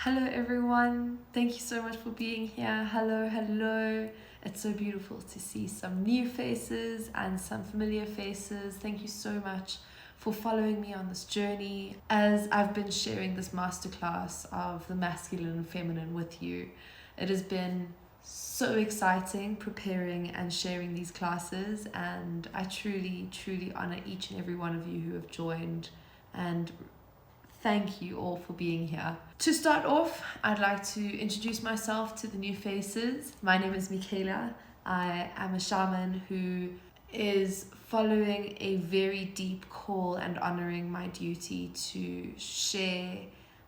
Hello everyone, thank you so much for being here. Hello. It's so beautiful to see some new faces and some familiar faces. Thank you so much for following me on this journey as I've been sharing this masterclass of the masculine and feminine with you. It has been so exciting preparing and sharing these classes, and I truly honor each and every one of you who have joined, and thank you all for being here. To start off, I'd like to introduce myself to the new faces. My name is Michaela. I am a shaman who is following a very deep call and honoring my duty to share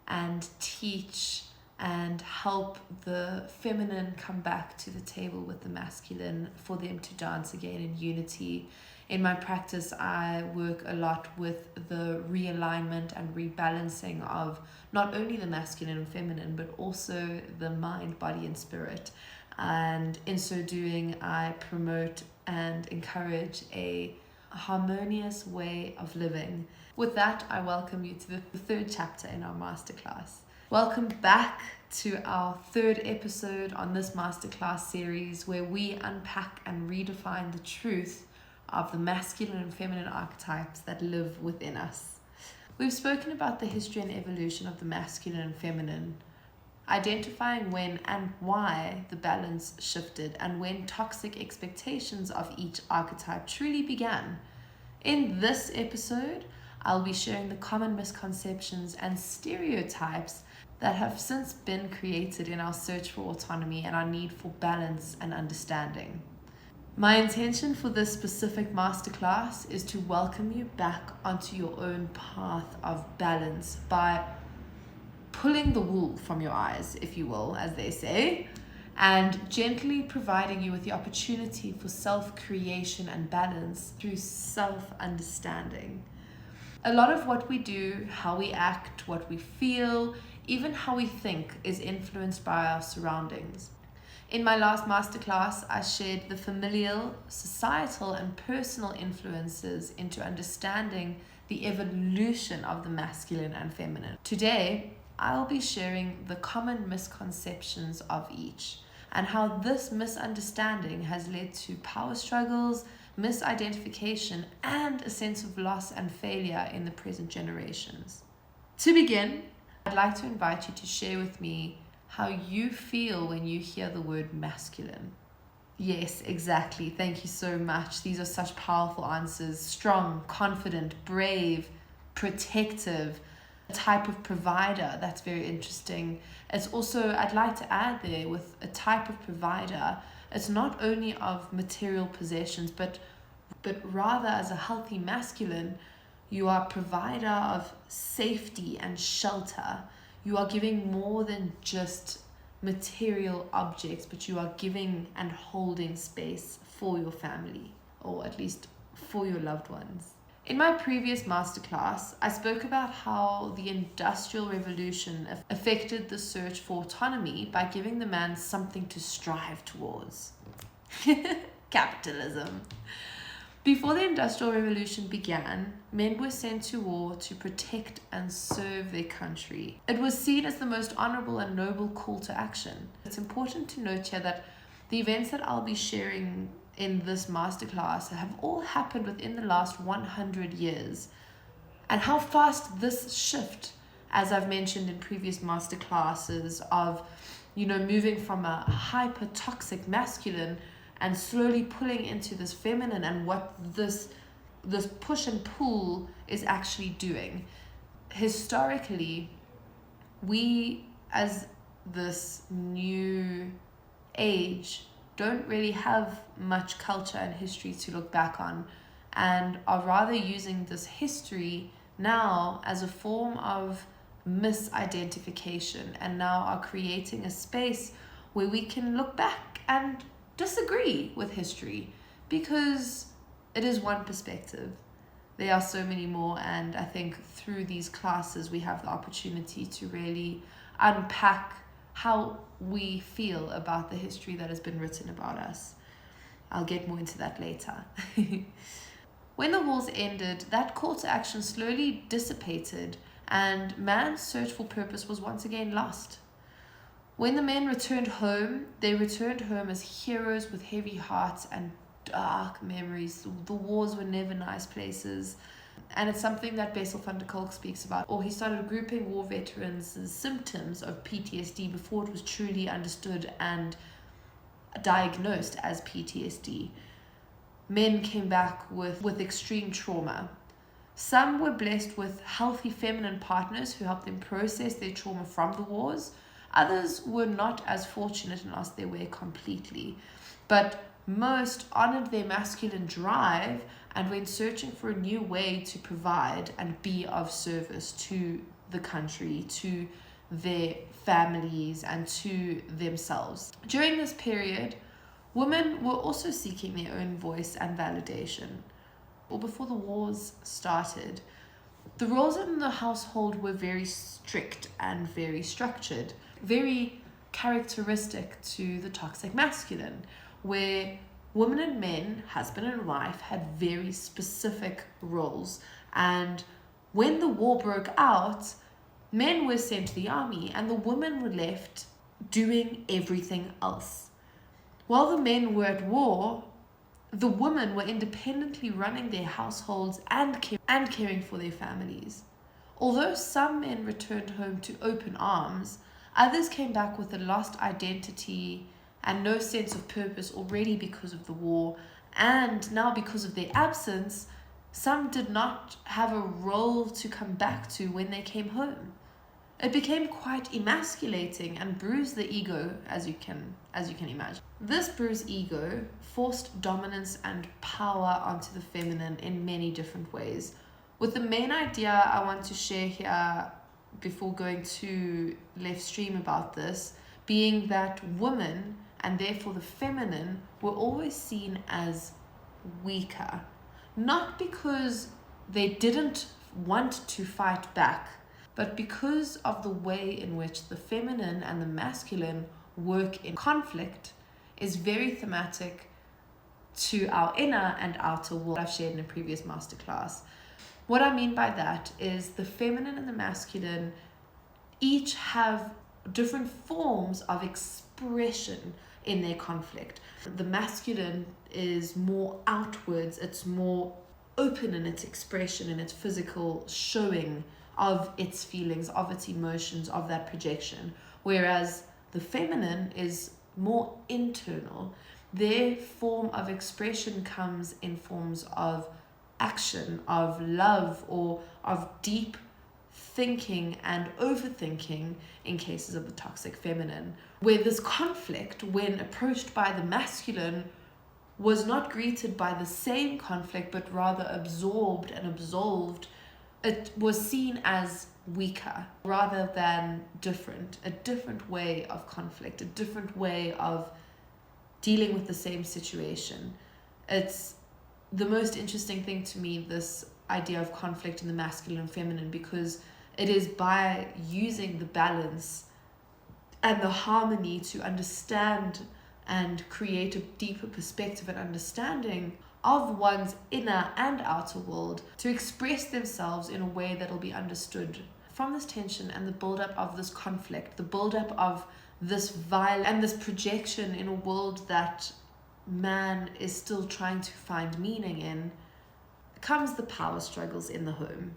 and teach and help the feminine come back to the table with the masculine for them to dance again in unity. In my practice, I work a lot with the realignment and rebalancing of not only the masculine and feminine, but also the mind, body, and spirit. And in so doing, I promote and encourage a harmonious way of living. With that, I welcome you to the third chapter in our masterclass. Welcome back to our third episode on this masterclass series, where we unpack and redefine the truth of the masculine and feminine archetypes that live within us. We've spoken about the history and evolution of the masculine and feminine, identifying when and why the balance shifted and when toxic expectations of each archetype truly began. In this episode, I'll be sharing the common misconceptions and stereotypes that have since been created in our search for autonomy and our need for balance and understanding. My intention for this specific masterclass is to welcome you back onto your own path of balance by pulling the wool from your eyes, if you will, as they say, and gently providing you with the opportunity for self-creation and balance through self-understanding. A lot of what we do, how we act, what we feel, even how we think is influenced by our surroundings. In my last masterclass, I shared the familial, societal, and personal influences into understanding the evolution of the masculine and feminine. Today, I'll be sharing the common misconceptions of each and how this misunderstanding has led to power struggles, misidentification, and a sense of loss and failure in the present generations. To begin, I'd like to invite you to share with me how you feel when you hear the word masculine. Yes, exactly. Thank you so much. These are such powerful answers. Strong, confident, brave, protective, a type of provider. That's very interesting. It's also, I'd like to add there, with a type of provider, it's not only of material possessions, but rather as a healthy masculine, you are a provider of safety and shelter. You are giving more than just material objects, but you are giving and holding space for your family, or at least for your loved ones. In my previous masterclass, I spoke about how the Industrial Revolution affected the search for autonomy by giving the man something to strive towards. Capitalism. Before the Industrial Revolution began, men were sent to war to protect and serve their country. It was seen as the most honorable and noble call to action. It's important to note here that the events that I'll be sharing in this masterclass have all happened within the last 100 years. And how fast this shift, as I've mentioned in previous masterclasses, of, moving from a hyper-toxic masculine and slowly pulling into this feminine, and what this push and pull is actually doing. Historically, we as this new age don't really have much culture and history to look back on, and are rather using this history now as a form of misidentification, and now are creating a space where we can look back and disagree with history, because it is one perspective. There are so many more, and I think through these classes we have the opportunity to really unpack how we feel about the history that has been written about us. I'll get more into that later. When the wars ended, that call to action slowly dissipated, and man's search for purpose was once again lost. When the men returned home, they returned home as heroes with heavy hearts and dark memories. The wars were never nice places. And it's something that Bessel van der Kolk speaks about. Or he started grouping war veterans' symptoms of PTSD before it was truly understood and diagnosed as PTSD. Men came back with extreme trauma. Some were blessed with healthy feminine partners who helped them process their trauma from the wars. Others were not as fortunate and lost their way completely. But most honored their masculine drive and went searching for a new way to provide and be of service to the country, to their families, and to themselves. During this period, women were also seeking their own voice and validation. Or before the wars started, the roles in the household were very strict and very structured, very characteristic to the toxic masculine, where women and men, husband and wife, had very specific roles. And when the war broke out, men were sent to the army and the women were left doing everything else. While the men were at war, the women were independently running their households and caring for their families. Although some men returned home to open arms, others came back with a lost identity and no sense of purpose already because of the war, and now because of their absence, some did not have a role to come back to when they came home. It became quite emasculating and bruised the ego, as you can imagine. This bruised ego forced dominance and power onto the feminine in many different ways. With the main idea I want to share here before going to left stream about this, being that women, and therefore the feminine, were always seen as weaker. Not because they didn't want to fight back, but because of the way in which the feminine and the masculine work in conflict is very thematic to our inner and outer world. I've shared in a previous masterclass. What I mean by that is the feminine and the masculine each have different forms of expression in their conflict. The masculine is more outwards, it's more open in its expression, in its physical showing of its feelings, of its emotions, of that projection. Whereas the feminine is more internal. Their form of expression comes in forms of action, of love, or of deep thinking and overthinking in cases of the toxic feminine. Where this conflict, when approached by the masculine, was not greeted by the same conflict, but rather absorbed and absolved. It was seen as weaker rather than different, a different way of conflict, a different way of dealing with the same situation. It's the most interesting thing to me, this idea of conflict in the masculine and feminine, because it is by using the balance and the harmony to understand and create a deeper perspective and understanding of one's inner and outer world to express themselves in a way that will be understood. From this tension and the build-up of this conflict, the build-up of this violence and this projection in a world that man is still trying to find meaning in, comes the power struggles in the home.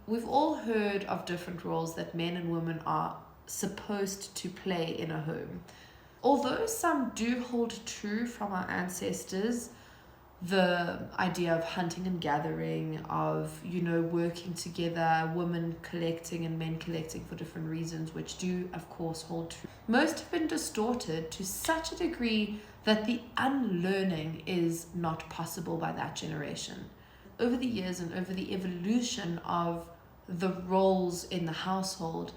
We've all heard of different roles that men and women are supposed to play in a home. Although some do hold true from our ancestors, the idea of hunting and gathering, of, working together, women collecting and men collecting for different reasons, which do, of course, hold true. Most have been distorted to such a degree that the unlearning is not possible by that generation. Over the years and over the evolution of the roles in the household,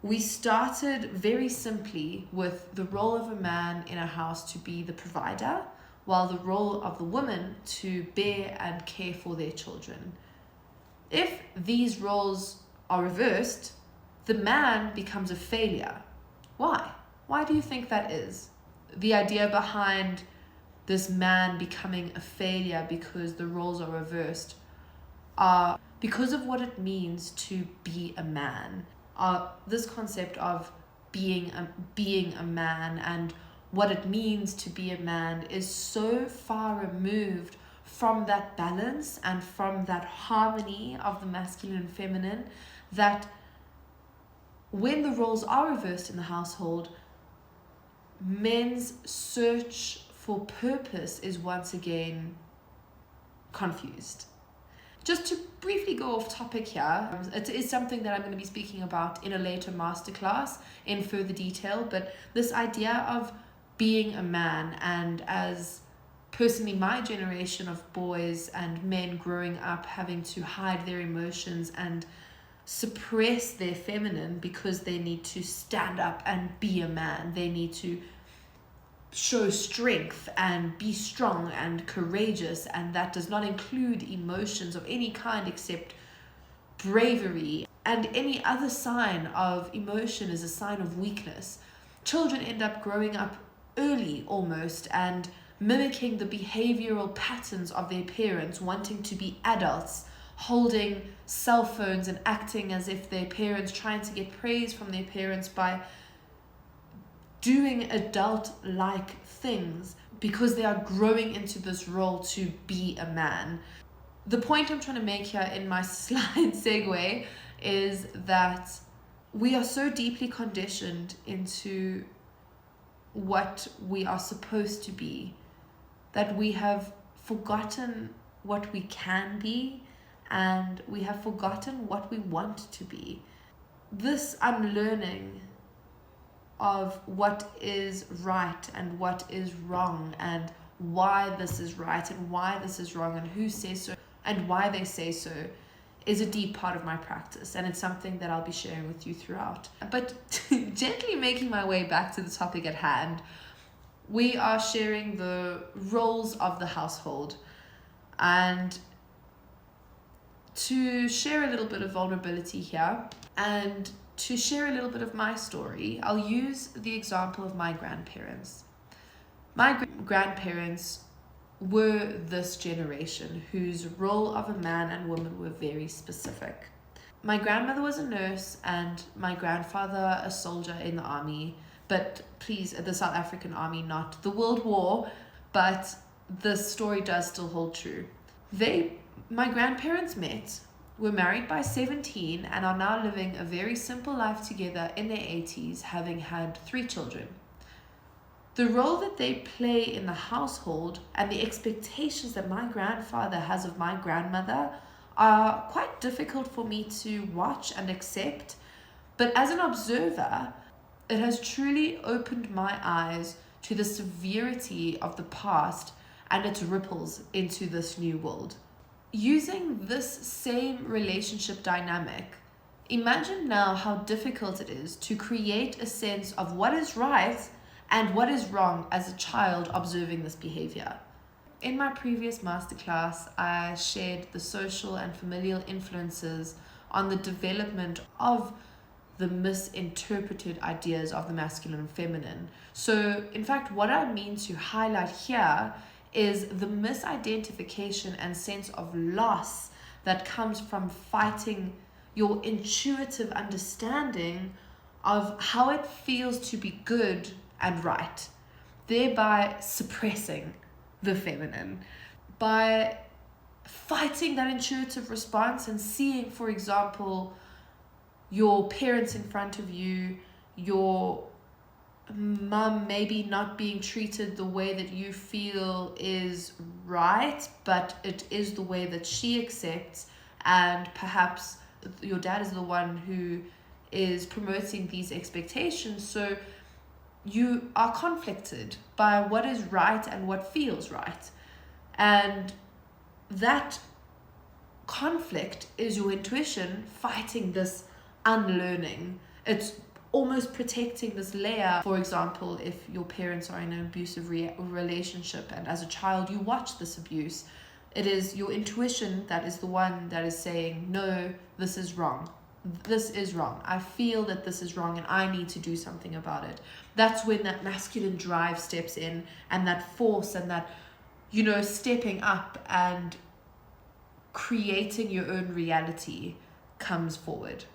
we started very simply with the role of a man in a house to be the provider, while the role of the woman to bear and care for their children. If these roles are reversed, the man becomes a failure. Why? Why do you think that is? The idea behind this man becoming a failure because the roles are reversed are because of what it means to be a man. This concept of being a man and what it means to be a man is so far removed from that balance and from that harmony of the masculine and feminine, that when the roles are reversed in the household, men's search for purpose is once again confused. Just to briefly go off topic here, it is something that I'm going to be speaking about in a later masterclass in further detail, but this idea of being a man, and as personally my generation of boys and men growing up having to hide their emotions and suppress their feminine because they need to stand up and be a man, they need to show strength and be strong and courageous, and that does not include emotions of any kind except bravery, and any other sign of emotion is a sign of weakness. Children end up growing up early almost and mimicking the behavioral patterns of their parents, wanting to be adults, holding cell phones and acting as if their parents, trying to get praise from their parents by doing adult-like things because they are growing into this role to be a man. The point I'm trying to make here in my slight segue is that we are so deeply conditioned into what we are supposed to be that we have forgotten what we can be, and we have forgotten what we want to be. This unlearning of what is right and what is wrong, and why this is right and why this is wrong, and who says so and why they say so, is a deep part of my practice, and it's something that I'll be sharing with you throughout. But gently making my way back to the topic at hand, we are sharing the roles of the household, and to share a little bit of vulnerability here and to share a little bit of my story, I'll use the example of my grandparents. My grandparents were this generation whose role of a man and woman were very specific. My grandmother was a nurse and my grandfather a soldier in the army, but please, the South African army, not the World War, but the story does still hold true. My grandparents met, were married by 17, and are now living a very simple life together in their 80s, having had 3 children. The role that they play in the household and the expectations that my grandfather has of my grandmother are quite difficult for me to watch and accept, but as an observer, it has truly opened my eyes to the severity of the past and its ripples into this new world. Using this same relationship dynamic, imagine now how difficult it is to create a sense of what is right and what is wrong as a child observing this behavior. In my previous masterclass, I shared the social and familial influences on the development of the misinterpreted ideas of the masculine and feminine. So, in fact, what I mean to highlight here is the misidentification and sense of loss that comes from fighting your intuitive understanding of how it feels to be good and right, thereby suppressing the feminine. By fighting that intuitive response and seeing, for example, your parents in front of you, your mum maybe not being treated the way that you feel is right, but it is the way that she accepts, and perhaps your dad is the one who is promoting these expectations, so you are conflicted by what is right and what feels right, and that conflict is your intuition fighting this unlearning. It's almost protecting this layer. For example, if your parents are in an abusive relationship and as a child you watch this abuse, it is your intuition that is the one that is saying, no, this is wrong. This is wrong. I feel that this is wrong and I need to do something about it. That's when that masculine drive steps in, and that force and that, stepping up and creating your own reality comes forward.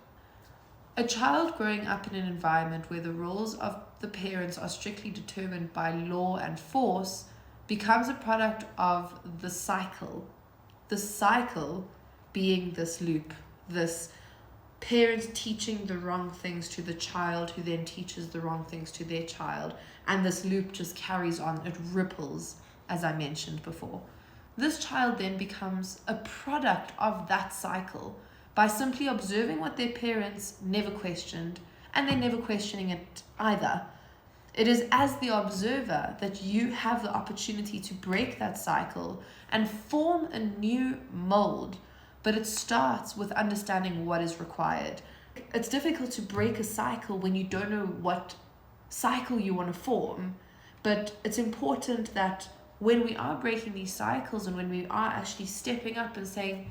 A child growing up in an environment where the roles of the parents are strictly determined by law and force becomes a product of the cycle. The cycle being this loop, this parent teaching the wrong things to the child, who then teaches the wrong things to their child, and this loop just carries on, it ripples, as I mentioned before. This child then becomes a product of that cycle by simply observing what their parents never questioned, and they're never questioning it either. It is as the observer that you have the opportunity to break that cycle and form a new mold, but it starts with understanding what is required. It's difficult to break a cycle when you don't know what cycle you want to form, but it's important that when we are breaking these cycles and when we are actually stepping up and saying,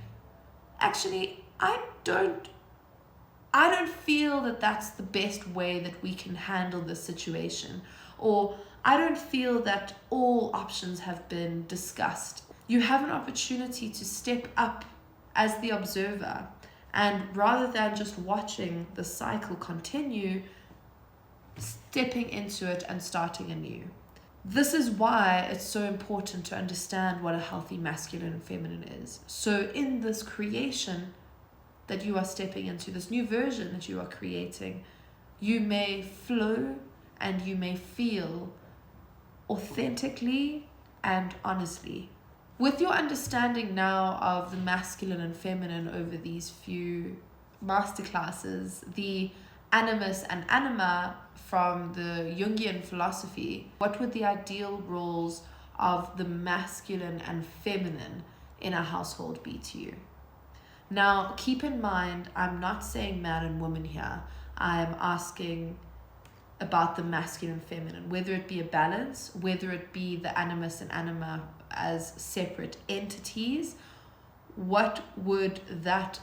actually, I don't feel that that's the best way that we can handle this situation, or I don't feel that all options have been discussed. You have an opportunity to step up as the observer, and rather than just watching the cycle continue, stepping into it and starting anew. This is why it's so important to understand what a healthy masculine and feminine is. So in this creation that you are stepping into, this new version that you are creating, you may flow and you may feel authentically and honestly. With your understanding now of the masculine and feminine over these few masterclasses, the animus and anima from the Jungian philosophy, what would the ideal roles of the masculine and feminine in a household be to you? Now, keep in mind, I'm not saying man and woman here. I'm asking about the masculine and feminine, whether it be a balance, whether it be the animus and anima as separate entities. What would that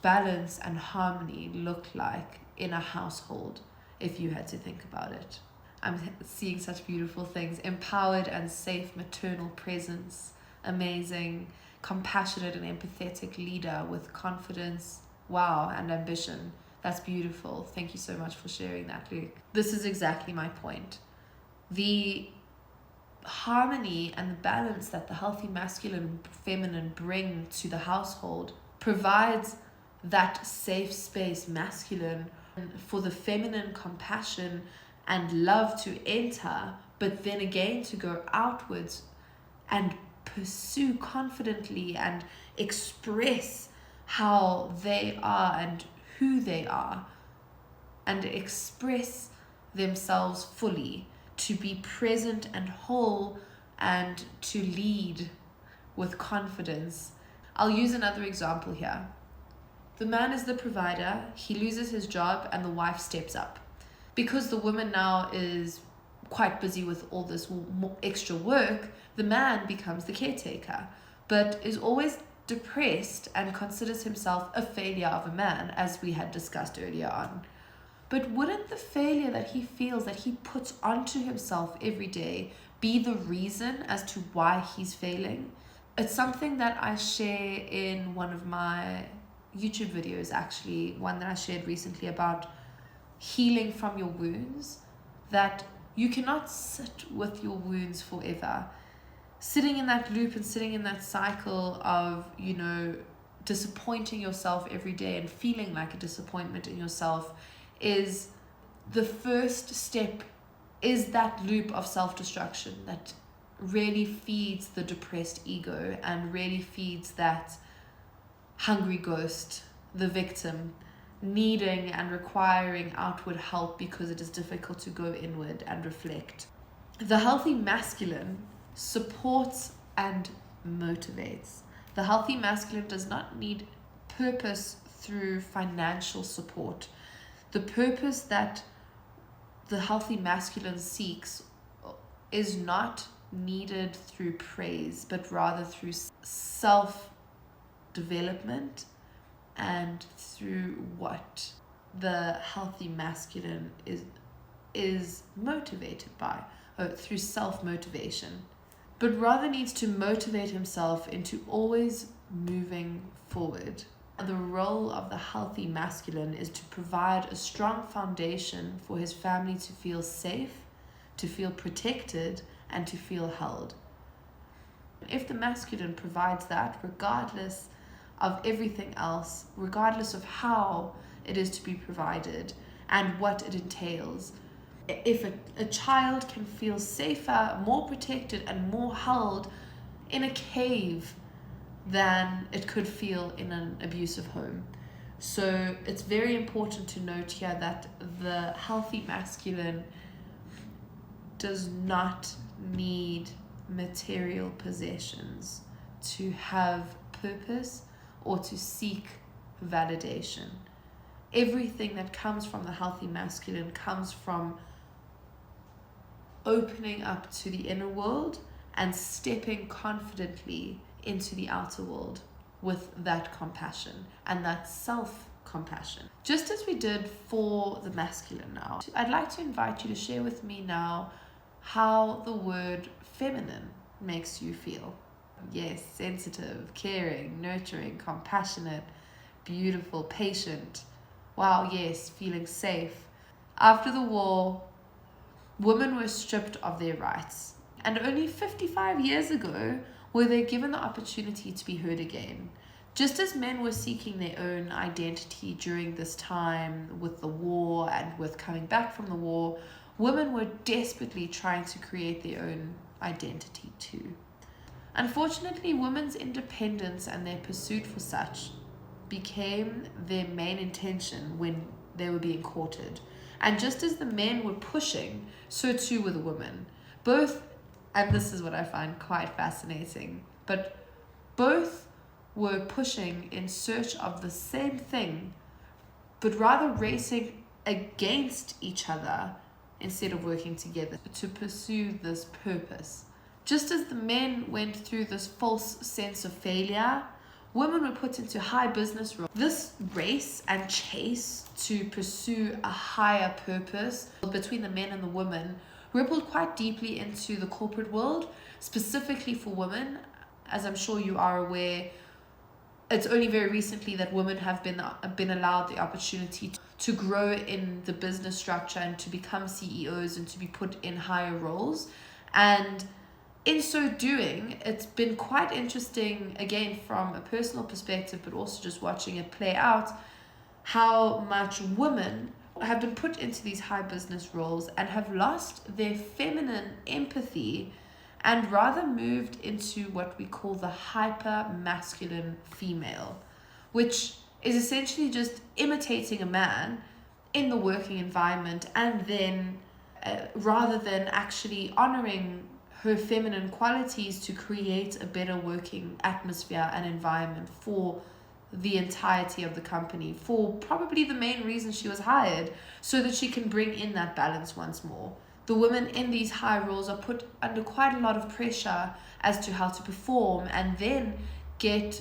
balance and harmony look like in a household if you had to think about it? I'm seeing such beautiful things. Empowered and safe maternal presence, amazing. Compassionate and empathetic leader with confidence, wow, and ambition. That's beautiful. Thank you so much for sharing that, Luke. This is exactly my point. The harmony and the balance that the healthy masculine and feminine bring to the household provides that safe space, masculine, for the feminine compassion and love to enter, but then again to go outwards and pursue confidently and express how they are and who they are, and express themselves fully, to be present and whole, and to lead with confidence. I'll use another example here. The man is the provider, he loses his job, and the wife steps up. Because the woman now is quite busy with all this extra work, the man becomes the caretaker, but is always depressed and considers himself a failure of a man, as we had discussed earlier on. But wouldn't the failure that he feels, that he puts onto himself every day, be the reason as to why he's failing? It's something that I share in one of my YouTube videos, actually, one that I shared recently about healing from your wounds, that you cannot sit with your wounds forever. Sitting in that loop and sitting in that cycle of, disappointing yourself every day and feeling like a disappointment in yourself is the first step, is that loop of self-destruction that really feeds the depressed ego and really feeds that hungry ghost, the victim, needing and requiring outward help because it is difficult to go inward and reflect. The healthy masculine supports and motivates. The healthy masculine does not need purpose through financial support. The purpose that the healthy masculine seeks is not needed through praise, but rather through self-development and through what the healthy masculine is motivated by, through self-motivation, but rather needs to motivate himself into always moving forward The role of the healthy masculine is to provide a strong foundation for his family to feel safe, to feel protected, and to feel held. If the masculine provides that, regardless of everything else, regardless of how it is to be provided and what it entails, if a child can feel safer, more protected, and more held in a cave than it could feel in an abusive home. So it's very important to note here that the healthy masculine does not need material possessions to have purpose or to seek validation. Everything that comes from the healthy masculine comes from opening up to the inner world and stepping confidently into the outer world with that compassion and that self-compassion. Just as we did for the masculine now, I'd like to invite you to share with me now how the word feminine makes you feel. Yes, sensitive, caring, nurturing, compassionate, beautiful, patient. Wow, yes, feeling safe. After the war, women were stripped of their rights, and only 55 years ago were they given the opportunity to be heard again. Just as men were seeking their own identity during this time with the war and with coming back from the war, women were desperately trying to create their own identity too. Unfortunately, women's independence and their pursuit for such became their main intention when they were being courted. And just as the men were pushing, so too were the women. Both, and this is what I find quite fascinating, but both were pushing in search of the same thing, but rather racing against each other instead of working together to pursue this purpose. Just as the men went through this false sense of failure, women were put into high business roles. This race and chase to pursue a higher purpose between the men and the women rippled quite deeply into the corporate world, specifically for women. As I'm sure you are aware, it's only very recently that women have been allowed the opportunity to grow in the business structure and to become CEOs and to be put in higher roles. And in so doing, it's been quite interesting, again, from a personal perspective, but also just watching it play out, how much women have been put into these high business roles and have lost their feminine empathy and rather moved into what we call the hyper masculine female, which is essentially just imitating a man in the working environment, and then rather than actually honoring her feminine qualities to create a better working atmosphere and environment for the entirety of the company, for probably the main reason she was hired, so that she can bring in that balance once more. The women in these high roles are put under quite a lot of pressure as to how to perform, and then get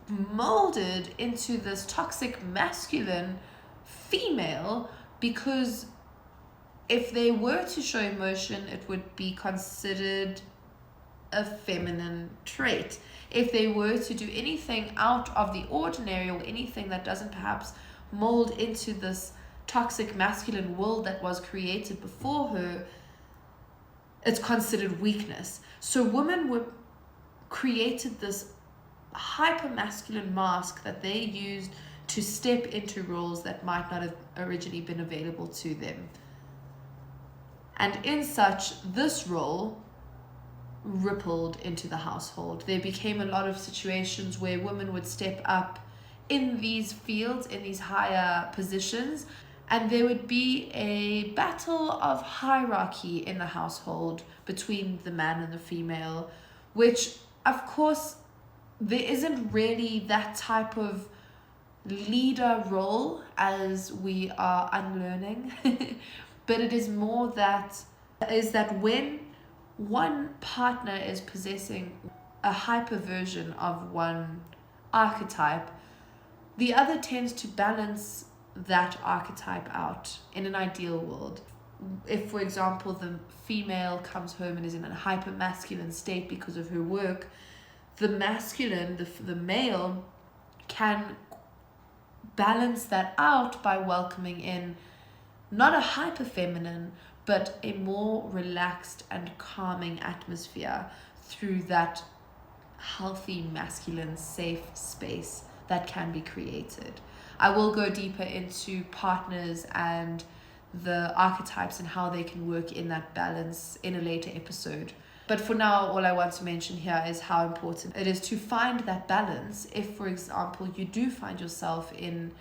molded into this toxic masculine female, because if they were to show emotion, it would be considered a feminine trait. If they were to do anything out of the ordinary, or anything that doesn't perhaps mold into this toxic masculine world that was created before her, it's considered weakness. So women were created this hyper masculine mask that they used to step into roles that might not have originally been available to them. And in such, this role rippled into the household. There became a lot of situations where women would step up in these fields, in these higher positions, and there would be a battle of hierarchy in the household between the man and the female, which, of course, there isn't really that type of leader role as we are unlearning, but it is more that when one partner is possessing a hyper version of one archetype, the other tends to balance that archetype out in an ideal world. If, for example, the female comes home and is in a hyper masculine state because of her work, the masculine, the male, can balance that out by welcoming in not a hyper feminine, but a more relaxed and calming atmosphere through that healthy masculine safe space that can be created. I will go deeper into partners and the archetypes and how they can work in that balance in a later episode. But for now, all I want to mention here is how important it is to find that balance. If, for example, you do find yourself in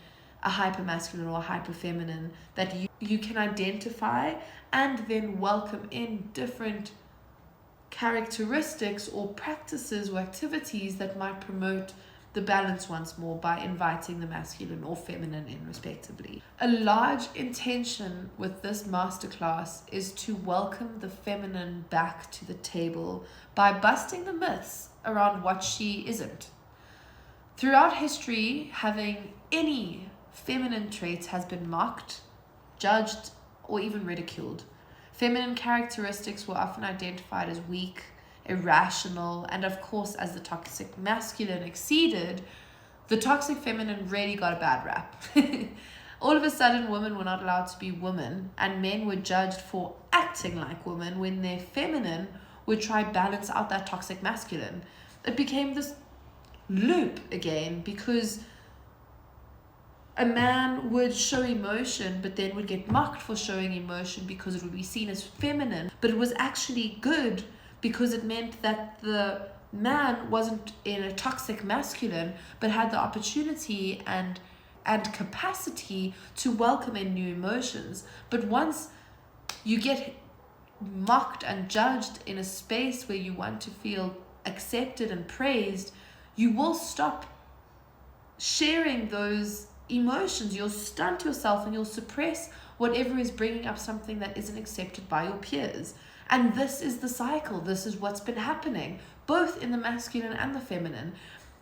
a hyper masculine or a hyper feminine, that you can identify and then welcome in different characteristics or practices or activities that might promote the balance once more by inviting the masculine or feminine in respectively. A large intention with this masterclass is to welcome the feminine back to the table by busting the myths around what she isn't. Throughout history, having any feminine traits has been mocked, judged, or even ridiculed. Feminine characteristics were often identified as weak, irrational, and of course, as the toxic masculine exceeded, the toxic feminine really got a bad rap. All of a sudden, women were not allowed to be women, and men were judged for acting like women when their feminine would try balance out that toxic masculine. It became this loop again, because a man would show emotion but then would get mocked for showing emotion because it would be seen as feminine, but it was actually good because it meant that the man wasn't in a toxic masculine but had the opportunity and capacity to welcome in new emotions. But once you get mocked and judged in a space where you want to feel accepted and praised, you will stop sharing those emotions. You'll stunt yourself and you'll suppress whatever is bringing up something that isn't accepted by your peers. And this is the cycle. This is what's been happening, both in the masculine and the feminine.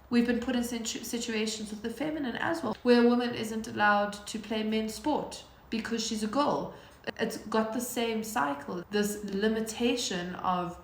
We've been put in situations with the feminine as well, where a woman isn't allowed to play men's sport because she's a girl. It's got the same cycle, this limitation of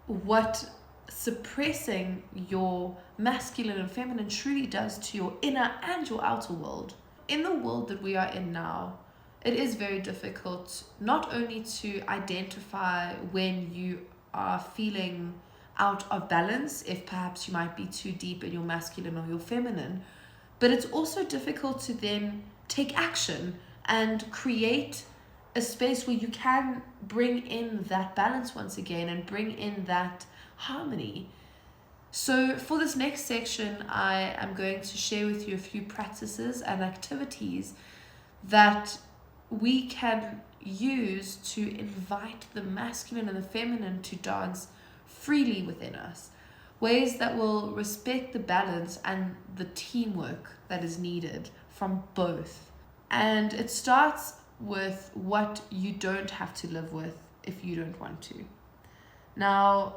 what suppressing your masculine and feminine truly does to your inner and your outer world. In the world that we are in now, it is very difficult not only to identify when you are feeling out of balance, if perhaps you might be too deep in your masculine or your feminine, but it's also difficult to then take action and create a space where you can bring in that balance once again and bring in that harmony. So for this next section, I am going to share with you a few practices and activities that we can use to invite the masculine and the feminine to dance freely within us. Ways that will respect the balance and the teamwork that is needed from both. And it starts with what you don't have to live with if you don't want to. Now,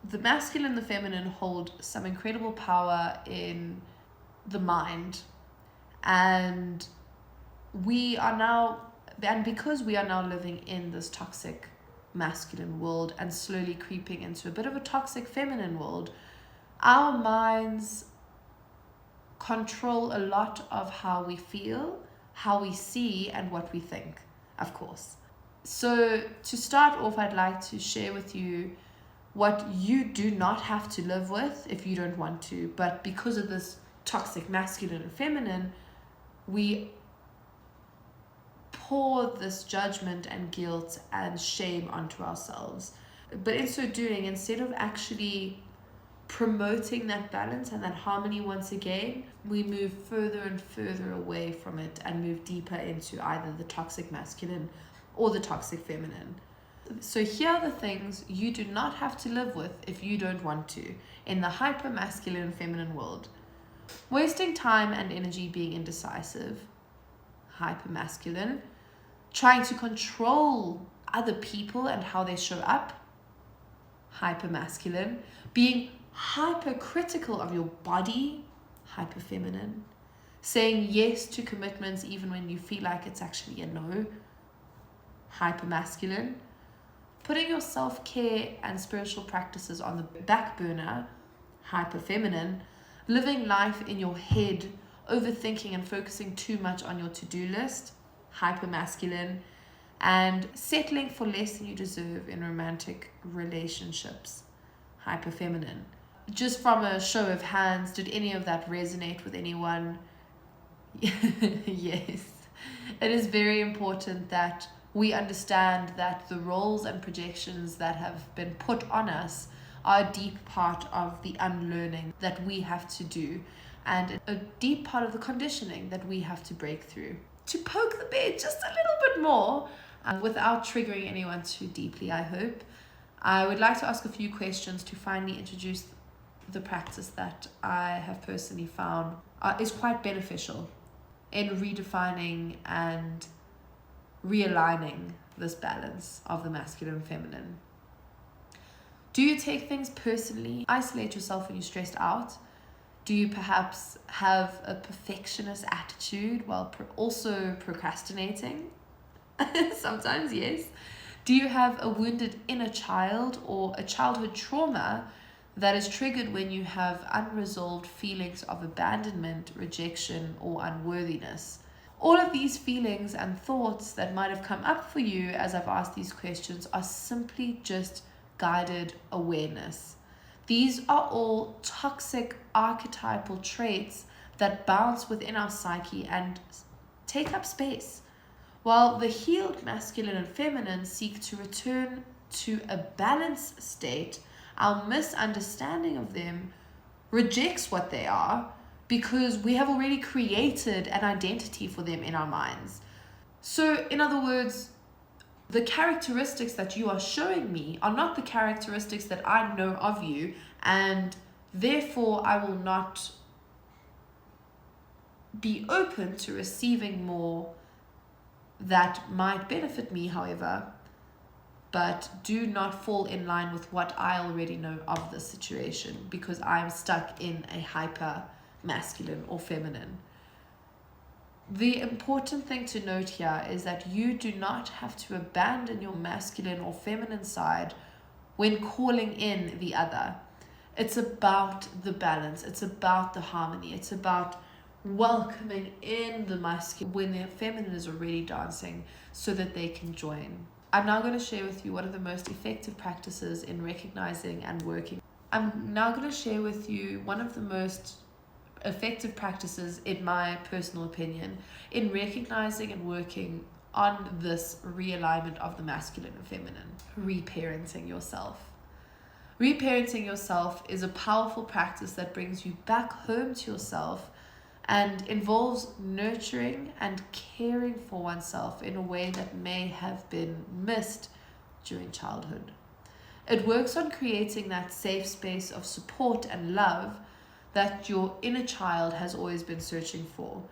the masculine and the feminine hold some incredible power in the mind, and because we are now living in this toxic masculine world and slowly creeping into a bit of a toxic feminine world, our minds control a lot of how we feel, how we see, and what we think, of course. So to start off, I'd like to share with you what you do not have to live with if you don't want to, but because of this toxic masculine and feminine, we pour this judgment and guilt and shame onto ourselves. But in so doing, instead of actually promoting that balance and that harmony once again, we move further and further away from it and move deeper into either the toxic masculine or the toxic feminine. So here are the things you do not have to live with if you don't want to in the hyper masculine and feminine world. Wasting time and energy being indecisive, hyper masculine. Trying to control other people and how they show up, hyper masculine. Being hypercritical of your body, hyper feminine. Saying yes to commitments even when you feel like it's actually a no, hyper masculine. Putting your self-care and spiritual practices on the back burner, hyper feminine. Living life in your head overthinking and focusing too much on your to-do list, hyper masculine, and settling for less than you deserve in romantic relationships, hyper feminine. Just from a show of hands, did any of that resonate with anyone? Yes. It is very important that we understand that the roles and projections that have been put on us are a deep part of the unlearning that we have to do, and a deep part of the conditioning that we have to break through. To poke the bear just a little bit more, without triggering anyone too deeply, I hope, I would like to ask a few questions to finally introduce the practice that I have personally found is quite beneficial in redefining and realigning this balance of the masculine and feminine. Do you take things personally? Isolate yourself when you're stressed out? Do you perhaps have a perfectionist attitude while also procrastinating? Sometimes, yes. Do you have a wounded inner child or a childhood trauma that is triggered when you have unresolved feelings of abandonment, rejection, or unworthiness? All of these feelings and thoughts that might have come up for you as I've asked these questions are simply just guided awareness. These are all toxic archetypal traits that bounce within our psyche and take up space. While the healed masculine and feminine seek to return to a balanced state, our misunderstanding of them rejects what they are because we have already created an identity for them in our minds. So, in other words, the characteristics that you are showing me are not the characteristics that I know of you, and therefore I will not be open to receiving more that might benefit me, however, but do not fall in line with what I already know of the situation because I'm stuck in a hyper masculine or feminine. The important thing to note here is that you do not have to abandon your masculine or feminine side when calling in the other. It's about the balance. It's about the harmony. It's about welcoming in the masculine when the feminine is already dancing so that they can join. I'm now going to share with you one of the most effective practices in recognizing and working. I'm now going to share with you one of the most effective practices, in my personal opinion, in recognizing and working on this realignment of the masculine and feminine. Reparenting yourself. Reparenting yourself is a powerful practice that brings you back home to yourself and involves nurturing and caring for oneself in a way that may have been missed during childhood. It works on creating that safe space of support and love that your inner child has always been searching for.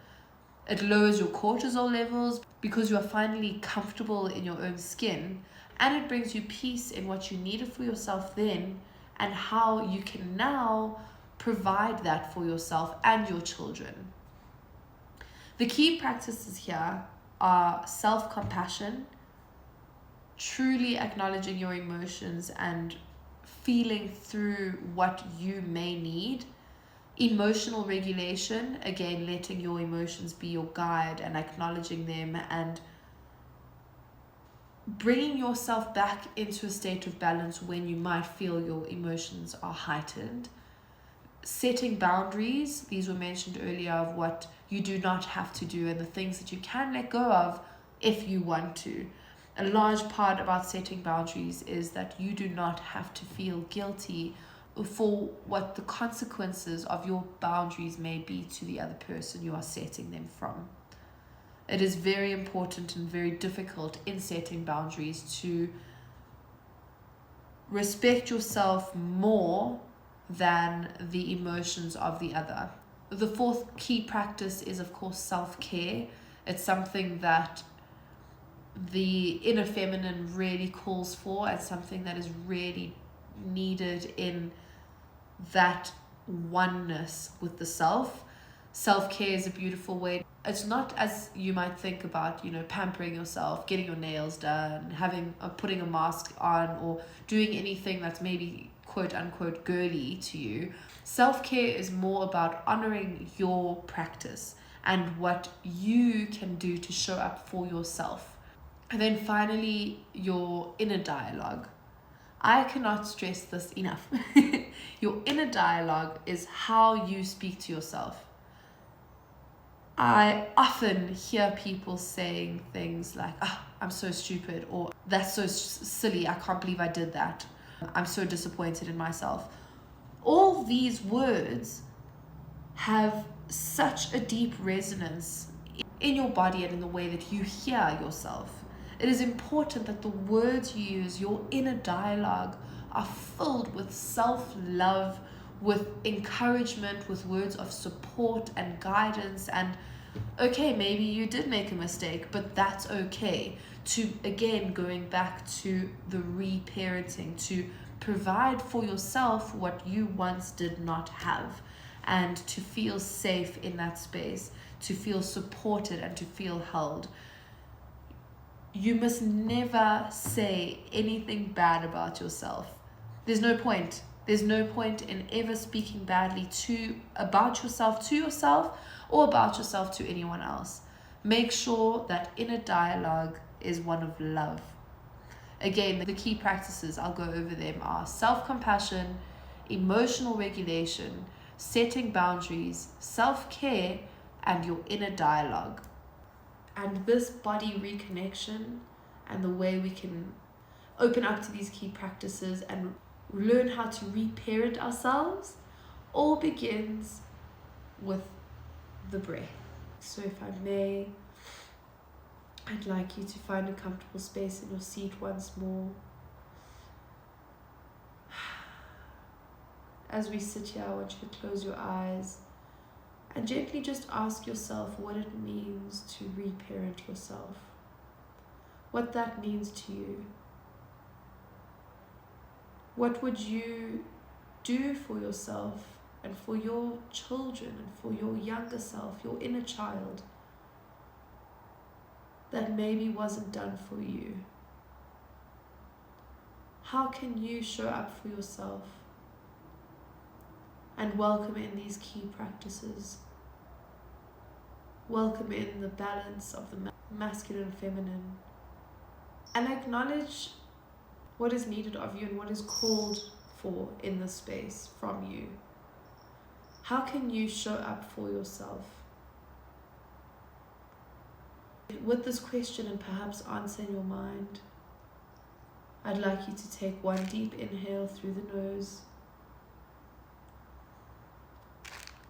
It lowers your cortisol levels because you are finally comfortable in your own skin, and it brings you peace in what you needed for yourself then and how you can now provide that for yourself and your children. The key practices here are self-compassion, truly acknowledging your emotions and feeling through what you may need. Emotional regulation, again, letting your emotions be your guide and acknowledging them and bringing yourself back into a state of balance when you might feel your emotions are heightened. Setting boundaries, these were mentioned earlier, of what you do not have to do and the things that you can let go of if you want to. A large part about setting boundaries is that you do not have to feel guilty for what the consequences of your boundaries may be to the other person you are setting them from. It is very important and very difficult in setting boundaries to respect yourself more than the emotions of the other. The fourth key practice is, of course, self-care. It's something that the inner feminine really calls for and something that is really needed in that oneness with the self. Self-care is a beautiful way. It's not as you might think about, pampering yourself, getting your nails done, putting a mask on, or doing anything that's maybe quote unquote girly to you. Self-care is more about honoring your practice and what you can do to show up for yourself. And then finally, your inner dialogue. I cannot stress this enough. Your inner dialogue is how you speak to yourself. I often hear people saying things like, I'm so stupid, or that's so silly, I can't believe I did that. I'm so disappointed in myself. All these words have such a deep resonance in your body and in the way that you hear yourself. It is important that the words you use, your inner dialogue, are filled with self-love, with encouragement, with words of support and guidance. And okay, maybe you did make a mistake, but that's okay. To, again, going back to the reparenting, to provide for yourself what you once did not have, and to feel safe in that space, to feel supported and to feel held. You must never say anything bad about yourself. There's no point. There's no point in ever speaking badly about yourself to yourself or about yourself to anyone else. Make sure that inner dialogue is one of love. Again, the key practices, I'll go over them, are self-compassion, emotional regulation, setting boundaries, self-care, and your inner dialogue. And this body reconnection and the way we can open up to these key practices and learn how to reparent ourselves all begins with the breath. So if I may, I'd like you to find a comfortable space in your seat once more. As we sit here, I want you to close your eyes and gently just ask yourself what it means to reparent yourself. What that means to you. What would you do for yourself and for your children and for your younger self, your inner child, that maybe wasn't done for you? How can you show up for yourself and welcome in these key practices? Welcome in the balance of the masculine and feminine, and acknowledge what is needed of you and what is called for in this space from you. How can you show up for yourself? With this question and perhaps answer in your mind, I'd like you to take one deep inhale through the nose,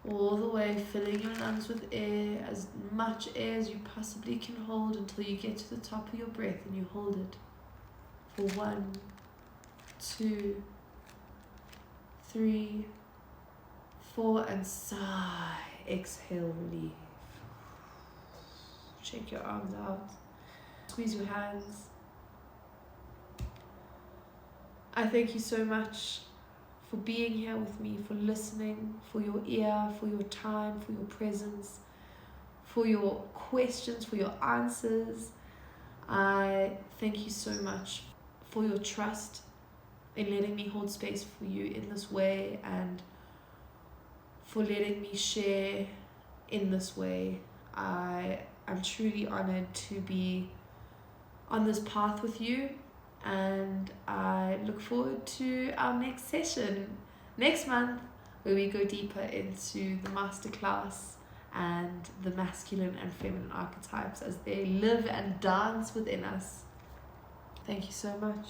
all the way filling your lungs with air, as much air as you possibly can hold, until you get to the top of your breath, and you hold it for 1, 2, 3, 4, and sigh. Exhale, relief. Shake your arms out. Squeeze your hands. I thank you so much for being here with me, for listening, for your ear, for your time, for your presence, for your questions, for your answers. I thank you so much for your trust in letting me hold space for you in this way, and for letting me share in this way. I am truly honored to be on this path with you, and I look forward to our next session next month, where we go deeper into the masterclass and the masculine and feminine archetypes as they live and dance within us. Thank you so much.